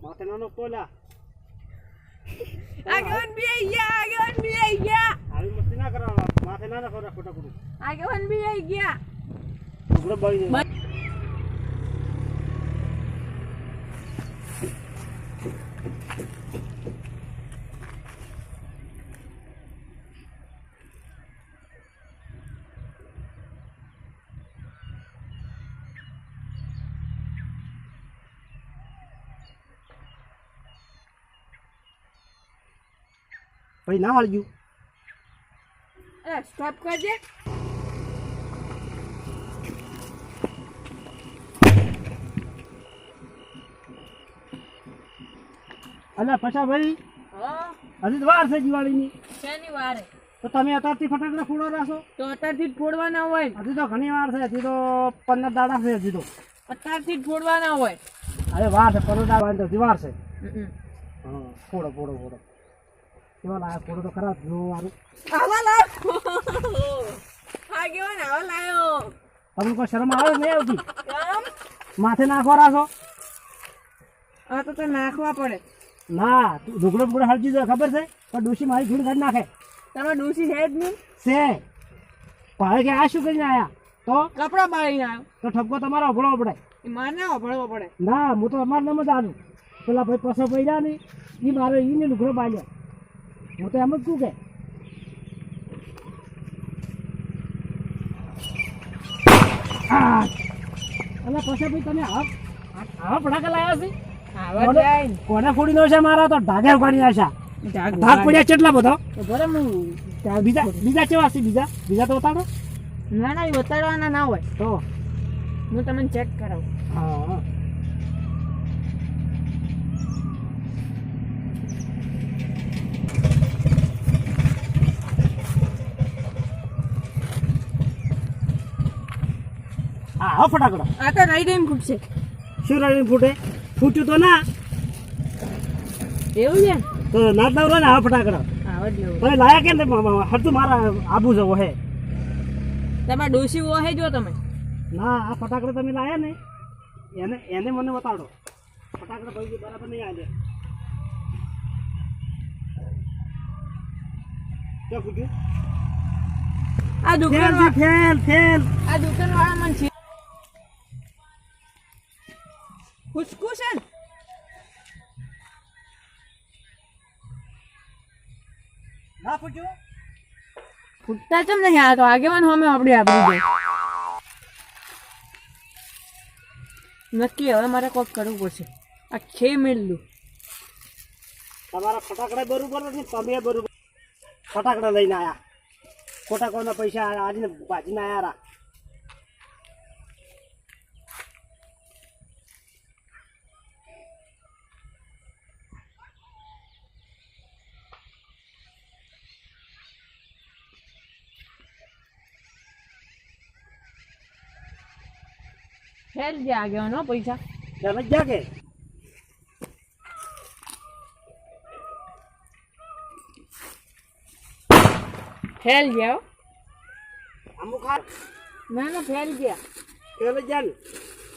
માથે નાનો પોલા આગેવાન બી આવી ગયા આવી મસ્તી ના કરવાનો માથે ના નાખો ખોટા ખોટું આગેવાન બી આવી ગયા ટુકડો બળી જાય ભાઈ ના હાલજુ અરે સ્ટોપ કરજે અલ્યા પછા ભાઈ હા હજી તો વાર છે દિવાળીની શેની વારે તો તમે અત્યારથી ફટાકડા ફોડો રાખો તો અત્યારથી જ ફોડવાના હોય હજી તો ઘણી વાર છે હજી તો 15 દાડા છે હજી તો અત્યારથી જ ફોડવાના હોય અરે વાર છે 15 દાડા તો હજી વાર છે હમ. હા ફોડો ફોડો ફોડો કેવા લાયા ફોડો તો ખરા જો વારું આવા લાયો આગેવાન આવા લાયો તમને કોઈ શરમ આવે નહીં આવતી કેમ માથે નાખવા રાખો આ તો નાખવા પડે ના ઢોકળો બુકડો હરજી જાય ખબર છે પણ ડોશી મારી ધૂળ કાઢી નાખે તમારે ડોસી છે જ નહીં છે પાડે કે આ શું કરીને આયા તો કપડા બાળીને આવ્યો તો ઠપકો તમારો અભળવો પડે એ મારે ના ભળવો પડે ના હું તો અમારે નમ જ આનું પેલા ભાઈ પૈસા પડ્યા નહીં એ મારે એને લુગડો બાંધ્યો હું તો એમ જ કહું કે અલા પછી ભાઈ તમે આવા ફટાકા લાયા છે આવા જાય ને. કોને ફોડી નો છે મારા તો ઢાગા ફોડી નાખ્યા ઢાગ પડ્યા કેટલા બધા તો બરાબર હું બીજા બીજા કેવા છે બીજા બીજા તો બતાડો ના ના એ બતાડવાના ના હોય તો હું તમને ચેક કરાવું હા હા ફટાકડો આ તો રહી ગઈ ફૂટશે શું રડીને ફૂટે ફૂટ્યું તો ના એવું છે તો ના જ લાવરો ને આ ફટાકડો આવા જ લેવું તમે લાયા કેમ હરતું મારા આબુ જવો હે તમારે ડોસી ઓહે જો તમે ના આ ફટાકડો તમે લાયા ને એને એને મને બતાડો ફટાકડા ભાઈ બરાબર નહીં આવે ક્યાં ફૂટ્યું આ દુકાન ફેલ ફેલ આ દુકાન વાળા મને છે ખુશખુશ છે ને ના ફૂટ્યું ફૂટતા ચમ નહીં આ તો આગેવાન અમે આપણી જાય નક્કી હવે મારે કોક કરવું પડશે આ ખે મેળલું તમારા ફટાકડા બરોબર નથી તમે બરોબર ફટાકડા લઈને આયા ખોટા કોના પૈસા આજને ભાજીને આયા રા ફેલ જે આગેવાનો પૈસા ચાલ જ જા કે ફેલ ગયા અમુક ખા ના ના ફેલ ગયા ચાલ જ જા ને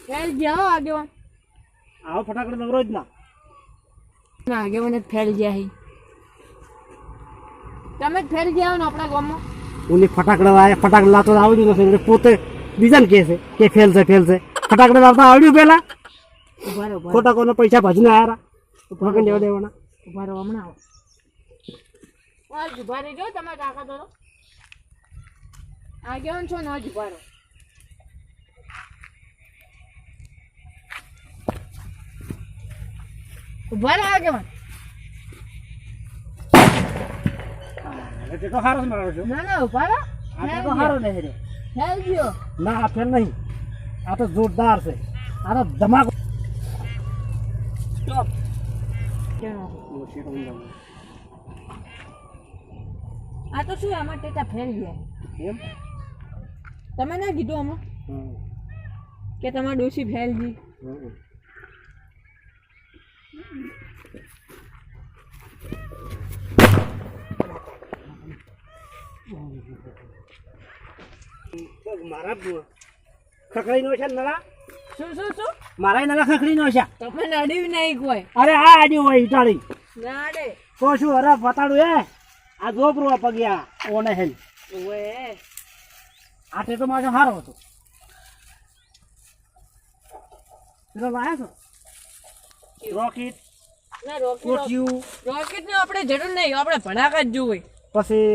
ફેલ ગયા હો આગેવાન આવો ફટાકડા દવરો જ ના ના આગેવાન જ ફેલ ગયા હી તમે જ ફેલ ગયા હો ને આપણા ગામમાં ઓલી ફટાકડા લાયા ફટાકડા લાતો આવડ્યું નથી એટલે પોતે બીજાને કહે છે કે ફેલ છે ફટાકડા લાવતા આવડ્યું પેલા ઉભા રહો ખોટા કોના પૈસા ભાજીને આયા રા ફટાકડા લેવા દેવાના ઉભા રહો હમણાં આવો આ ઉભા રહેજો તમારે તાકાત હોય આગેવાન છો ન જ ઉભા રહો ઉભા રહો આગેવાન એટલે તો સારો જ મારો છો ના ના ઉભા રહો આ તો સારો નહીં રે હેલ ગયો ના આ ફેર નહીં આ તો જોરદાર છે આ તો ધમાકો સ્ટોપ આ તો શું આમાં ટેટા ફેલ ગયા એમ તમે ના કીધું આમાં કે તમારા ડોશી ફેલ ગઈ મારા ખખડી નો છે નલા શું શું શું મારા નલા ખખડી નો છે તમે નડ્યું નહીં કોઈ અરે આ આજી હોય ઇટાળી નાડે તો શું અરે પતાડું એ આ જોપરું આ પગ્યા ઓને હેલ ઓએ આ ટેટો મારો સારો હતો પેલો લાયા છો રોકેટ ના કોટિયું રોકેટ ને આપણે જરૂર નહીં આપણે ભડાકા જ જોવે પછી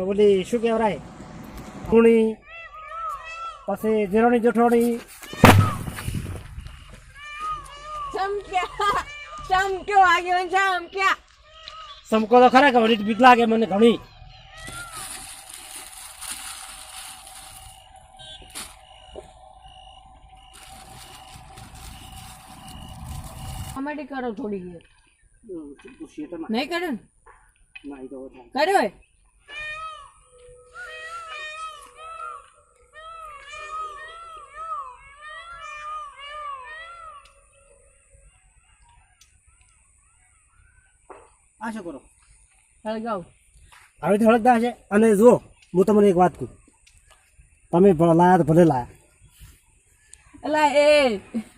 ઓલી શું કહેવાય કુણી પછી જીરોની જોઠોણી ચમક્યા ચમક્યો આગેવાન ચમક્યા સમકો તો ખરા કે બીક લાગે મને ઘણી કોમેડી કરો થોડી ઘણી શેતરમાં નહીં કર્યો ને ના એ તો કર્યો હે આ શું કરો હળગાવ આવી તો હળગતા છે અને જો હું તમને એક વાત કહું તમે લાયા તો ભલે લાયા એલા એ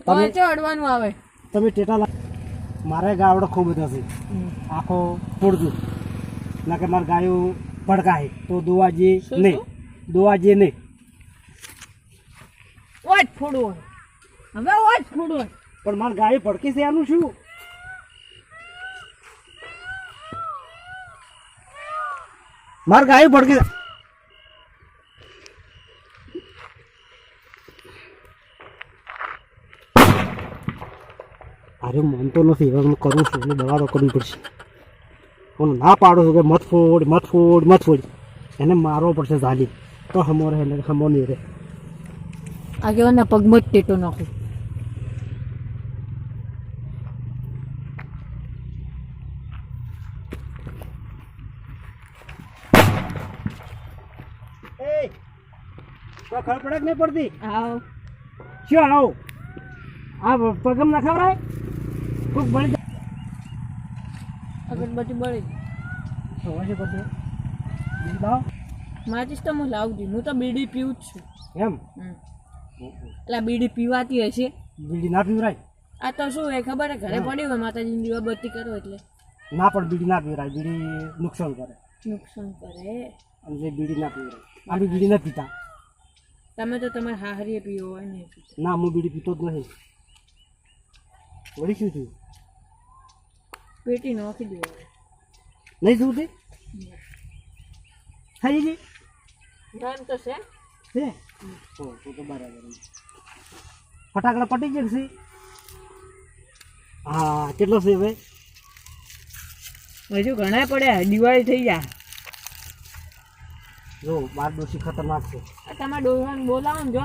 વાંચો અડવાનું આવે તમે ટેટા મારે ગાવડો ખૂબ બધો છે આખો તોડજો ના કે મારા ગાયો ભડકાય તો દોવા જે નહીં દોવા જે નહીં ઓજ ફોડવો હવે ઓજ ફોડવો પણ મારા ગાયો ભડકી છે આનું શું મારા ગાયો ભડકી અરે મન તો નથી હવે હું કરું છું એટલે દવા તો કરવી પડશે હું ના પાડું છું કે મત ફોડ મત ફોડ મત ફોડ એને મારવો પડશે ઝાલી તો હમો રહે ને હમો નહીં રહે આગેવાનના પગમાં જ ટેટો નાખું એ તો ખબર પડે કે નહીં પડતી આવ શું આવો આ પગમ ના ખવડાય ખૂબ બળી જાય અગરબત્તી બળી તો હોય છે પછી બીજું લાવો માચીસ તો હું લાવું છું હું તો બીડી પીવું જ છું એમ એટલે બીડી પીવાતી હશે બીડી ના પીવરાય આ તો શું એ ખબર હે ઘરે પડી હોય માતાજીની દીવાબત્તી કરો એટલે ના પણ બીડી ના પીવરાય બીડી નુકસાન કરે નુકસાન કરે અને જે બીડી ના પીવરાય આની બીડી નથી પીતા તમે તો તમારે હાહરીએ પીવો હોય ને ના હું બીડી પીતો જ નથી વળી શું થયું પેટી નાખી દેવા નહીં શું તે થઈ ગઈ નામ તો છે છે તો બરાબર ફટાકડા પટી જશે હા કેટલો છે હવે હજુ ઘણા પડ્યા દિવાળી થઈ ગયા જો માર ડોશી ખતરનાક છે આ તમારા ડોહાને બોલાવો ને જો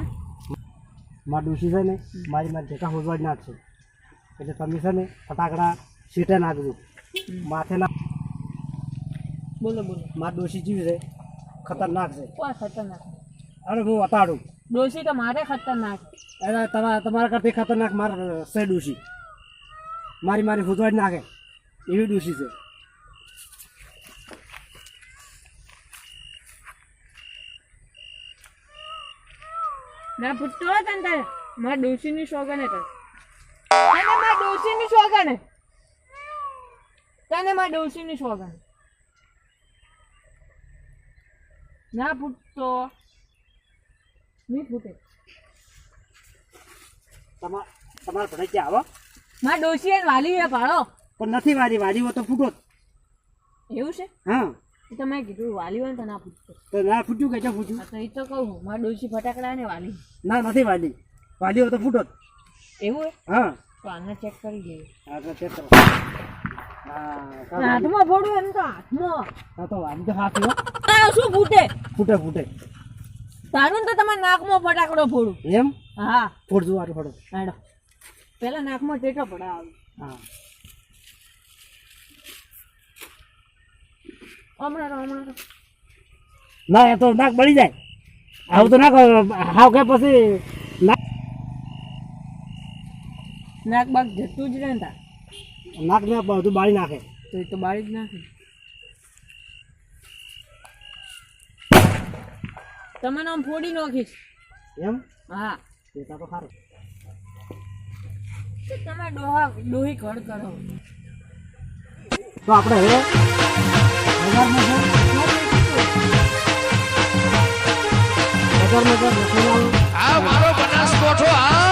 માર ડોશી છે ને મારી ઢેકા હોજવા જ નાખશે એટલે તમે છે ને ફટાકડા સીટે નાખજો માથે ના બોલો બોલો માર ડોશી જીવ છે ખતરનાક છે કોઈ ખતરનાક અરે હું વતાડું ડોશી તો મારે ખતરનાક અરે તમારા કરતી ખતરનાક માર છે ડોશી મારી હોજવા જ નાખે એવી ડોશી છે ના પૂછતો હોય તને તારે મારા ડોશીની સોગન હે તને મારા ડોશીની સોગન હે તને મારા ડોશીની સોગન ના પૂછતો નહીં ફૂટે તમારા ભણે ક્યાં આવો મારા ડોશી એને વાલી હે પાડો પણ નથી વારી હોય તો ફૂટો જ. એવું છે હા તો મેં કીધું વાલી હોય ને તો ના પૂછતો. તો ના ફૂટ્યું કે ક્યાં ફૂટ્યું? હા તો એ તો કહું મારા ડોશી ફટાકડા ને વાલી. ના નથી વાલી. વાલી હોય તો ફૂટો જ. એવું હે? હા તો આને ચેક કરી જોઈએ. હા તો ચેક કરો. હા હાથમાં ફોડું એમ તો હાથમાં. હા તો વાલી તો હાથ હો. આ શું ફૂટે? ફૂટે ફૂટે તારું તો તમારા નાકમાં ફટાકડો ફોડું. એમ હા ફોડજો આટલું ફોડો. હેડો પેલા નાકમાં ટેટો પડાવ. હા હમણાં ના એ તો નાક બળી જાય. આવું તો નાક હાવ કે પછી નાક બાક જતું જ રહે ને તાર. નાક ને બધું બાળી નાખે. તો એ તો બાળી જ નાખે. તમને આમ ફોડી નાખીશ. એમ હા એ તો સારું. તમે ડોહી ઘર કરો. તો આપણે હવે બજારમાં આ મારો બનાસકોઠો આ